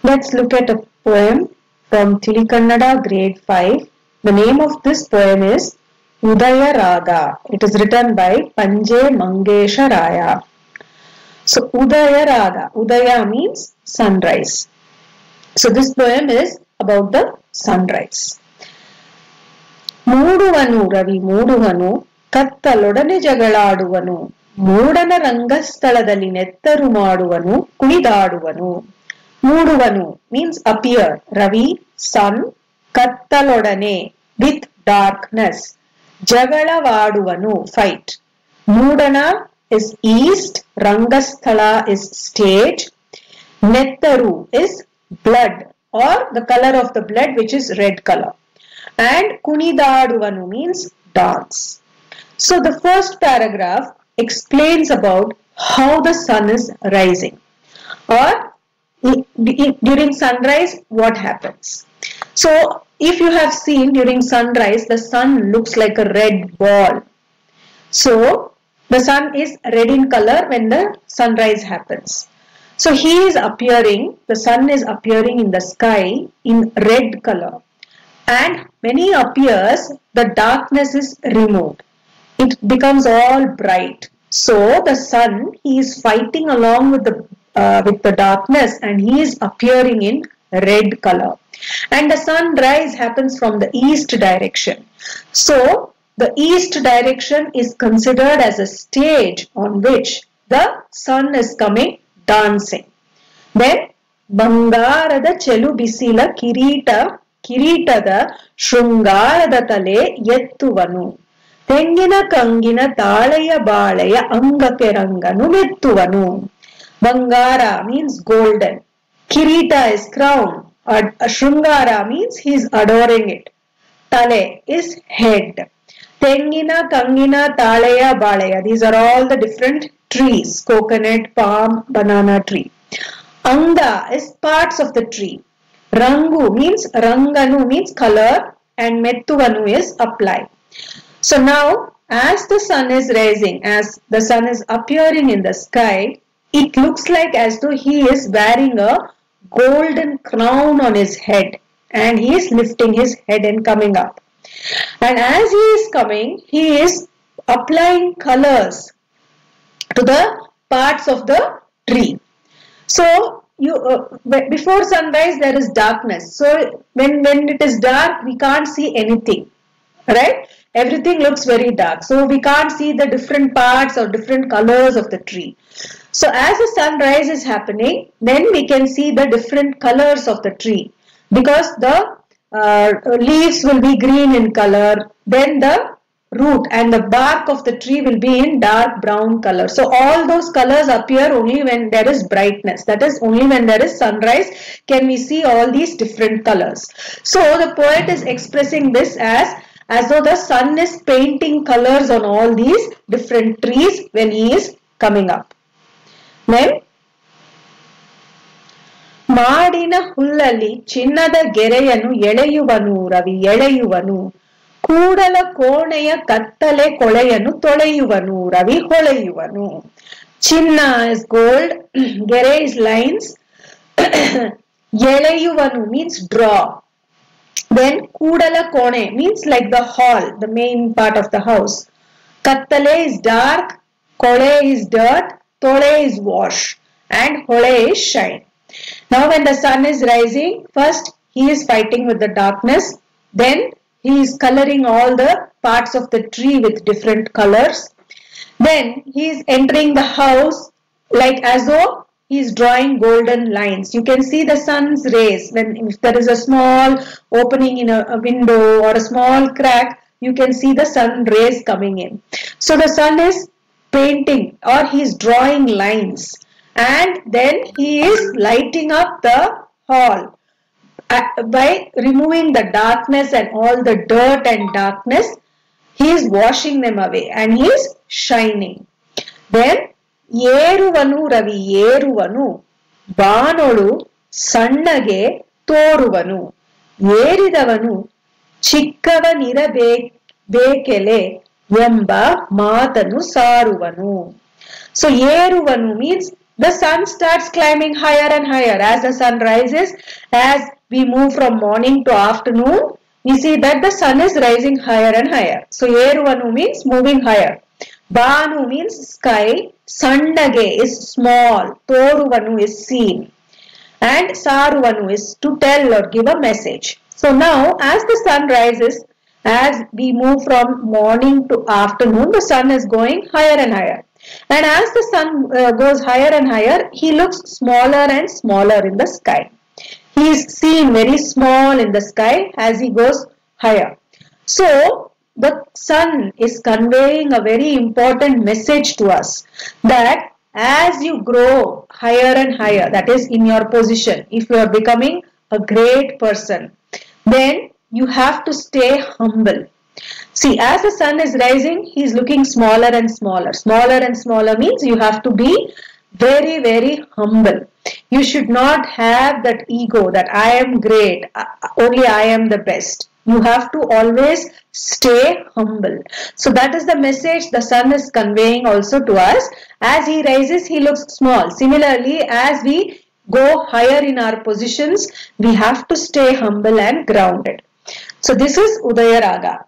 Let's look at a poem from Tilikannada grade 5. The name of this poem is Udaya Raga. It is written by Panje Mangesha Raya. So Udaya Raga. Udaya means sunrise. So this poem is about the sunrise. ಮೂಡುವನು Ravi ಮೂಡುವನು ಕತ್ತಲೊಡನೆ ಜಗಳಾಡುವನು ಮೂಡನ ರಂಗಸ್ಥಳದಲ್ಲಿ ನೆತ್ತರು ಮಾಡುವನು ಕುಣಿದಾಡುವನು. ಮೂಡುವನು means appear. Ravi, sun, kattalodane with darkness. Jagalavaduvanu fight. Mudana is east, Rangasthala is stage. Nettaru is blood or the color of the blood, which is red color. And Kunidaduvanu means dance. So the first paragraph explains about how the sun is rising, or during sunrise what happens. So if you have seen during sunrise, the sun looks like a red ball. So the sun is red in color when the sunrise happens. So he is appearing, the sun is appearing in the sky in red color, and when he appears, the darkness is removed. It becomes all bright. So the sun, he is fighting along with the darkness, and he is appearing in red color. And the sunrise happens from the east direction. So the east direction is considered as a stage on which the sun is coming dancing. Then Bangarada Chelu Bisila ಕಿರೀಟದ ಶೃಂಗಾರದ ತಲೆ ಎತ್ತುವನು ತೆಂಗಿನ ಕಂಗಿನ ತಾಳೆಯ ಬಾಳೆಯ ಅಂಗಕ್ಕೆ ರಂಗನು ಮೆತ್ತುವನು. Bangara means golden. Kirita is crown. Shringara means he is adoring it. Tale is head. Tengina, Kangina, Taleya, Baleya. These are all the different trees. Coconut, palm, banana tree. Anga is parts of the tree. Rangu means Ranganu means color, and Mettuvanu is apply. So now as the sun is rising, as the sun is appearing in the sky, it looks like as though he is wearing a golden crown on his head, and he is lifting his head and coming up. And as he is coming, he is applying colors to the parts of the tree. So before sunrise there is darkness. So when it is dark, we can't see anything, right? Everything looks very dark. So we can't see the different parts or different colors of the tree. So as the sunrise is happening, then we can see the different colors of the tree, because the leaves will be green in color, then the root and the bark of the tree will be in dark brown color. So all those colors appear only when there is brightness. That is, only when there is sunrise can we see all these different colors. So the poet is expressing this as though the sun is painting colors on all these different trees when he is coming up. Then ಮಾಡಿನ ಹುಲ್ಲಲ್ಲಿ ಚಿನ್ನದ ಗೆರೆಯನ್ನು ಎಳೆಯುವನು ರವಿ ಎಳೆಯುವನು ಕೂಡಲ ಕೋಣೆಯ ಕತ್ತಲೆ ಕೊಳೆಯನ್ನು ತೊಳೆಯುವನು ರವಿ ಹೊಳೆಯುವನು. ಚಿನ್ನ is gold, ಗೆರೆ is lines, ಎಳೆಯುವನು means draw. Then ಕೂಡಲ ಕೋಣೆ means like the hall, the main part of the house. ಕತ್ತಲೆ is dark, ಕೊಳೆ is dirt, ತೊಳೆ is wash, and ಹೊಳೆ is shine. Now when the sun is rising, first he is fighting with the darkness, then he is coloring all the parts of the tree with different colors. Then he is entering the house like as though he is drawing golden lines. You can see the sun's rays. If there is a small opening in a window or a small crack, you can see the sun rays coming in. So the sun is painting, or he is drawing lines, and then he is lighting up the hall by removing the darkness and all the dirt and darkness. He is washing them away, and he is shining. Then ಏರುವನು Ravi ಏರುವನು ಬಾನೊಳು ಸಣ್ಣಗೆ ತೋರುವನು ಏರಿದವನು ಚಿಕ್ಕವನಿರಬೇಕೆಲೆ ಎಂಬ ಮಾತನ್ನು ಸಾರುವನು. So ಏರುವನು means the sun starts climbing higher and higher. As the sun rises, as we move from morning to afternoon, we see that the sun is rising higher and higher. So Eruvanu means moving higher. Banu means sky. Sandage is small. Toruvanu is seen. And Saruvanu is to tell or give a message. So now as the sun rises, as we move from morning to afternoon, the sun is going higher and higher. And as the sun goes higher and higher, he looks smaller and smaller in the sky. He is seen very small in the sky as he goes higher. So the sun is conveying a very important message to us that as you grow higher and higher, that is in your position, if you are becoming a great person, then you have to stay humble. See, as the sun is rising, he is looking smaller and smaller. Smaller and smaller means you have to be very, very humble. You should not have that ego that I am great, only I am the best. You have to always stay humble. So that is the message the sun is conveying also to us. As he rises, he looks small. Similarly, as we go higher in our positions, we have to stay humble and grounded. So this is Udaya Raga.